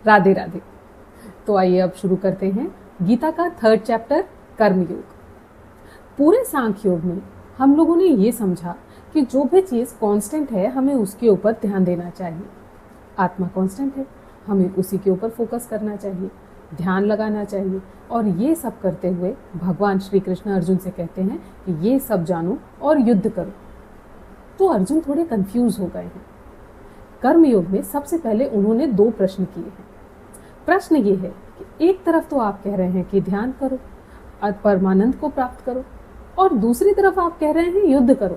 राधे राधे। तो आइए अब शुरू करते हैं गीता का 3rd चैप्टर कर्मयोग। पूरे सांख्य योग में हम लोगों ने ये समझा कि जो भी चीज़ कांस्टेंट है हमें उसके ऊपर ध्यान देना चाहिए। आत्मा कांस्टेंट है, हमें उसी के ऊपर फोकस करना चाहिए, ध्यान लगाना चाहिए। और ये सब करते हुए भगवान श्री कृष्ण अर्जुन से कहते हैं कि ये सब जानो और युद्ध करो। तो अर्जुन थोड़े कंफ्यूज हो गए हैं। कर्मयोग में सबसे पहले उन्होंने 2 प्रश्न किए हैं। प्रश्न ये है कि एक तरफ तो आप कह रहे हैं कि ध्यान करो और परमानंद को प्राप्त करो, और दूसरी तरफ आप कह रहे हैं युद्ध करो।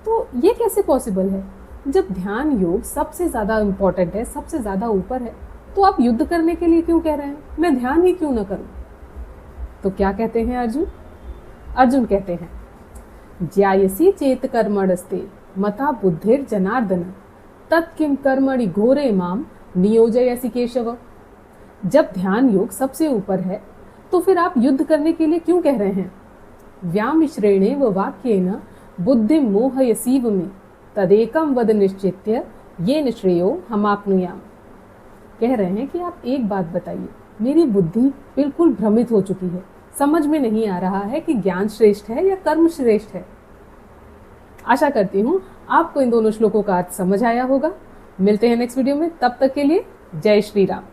तो ये कैसे पॉसिबल है? जब ध्यान योग सबसे ज़्यादा इम्पोर्टेंट है, सबसे ज़्यादा ऊपर है, तो आप युद्ध करने के लिए क्यों कह रहे हैं? मैं ध्यान ही क्यों न करूं? तो क्या कहते हैं अर्जुन? अर्जुन कहते हैं, ज्यायसी चेत कर्मणस्ते मता बुद्धिर जनार्दन तत्किम कर्मणि घोरे माम नियोजयसि केशव। जब ध्यान योग सबसे ऊपर है तो फिर आप युद्ध करने के लिए क्यों कह रहे हैं? व्यामिश्रेणे व वाक्येन बुद्धि मोहयसीव में तदेकम वद निश्चित्य ये निश्रेयो हमाप्नुयाम। कह रहे हैं कि आप एक बात बताइए, मेरी बुद्धि बिल्कुल भ्रमित हो चुकी है, समझ में नहीं आ रहा है कि ज्ञान श्रेष्ठ है या कर्म श्रेष्ठ है। आशा करती हूँ आपको इन दोनों श्लोकों का अर्थ समझ आया होगा। मिलते हैं नेक्स्ट वीडियो में, तब तक के लिए जय श्री राम।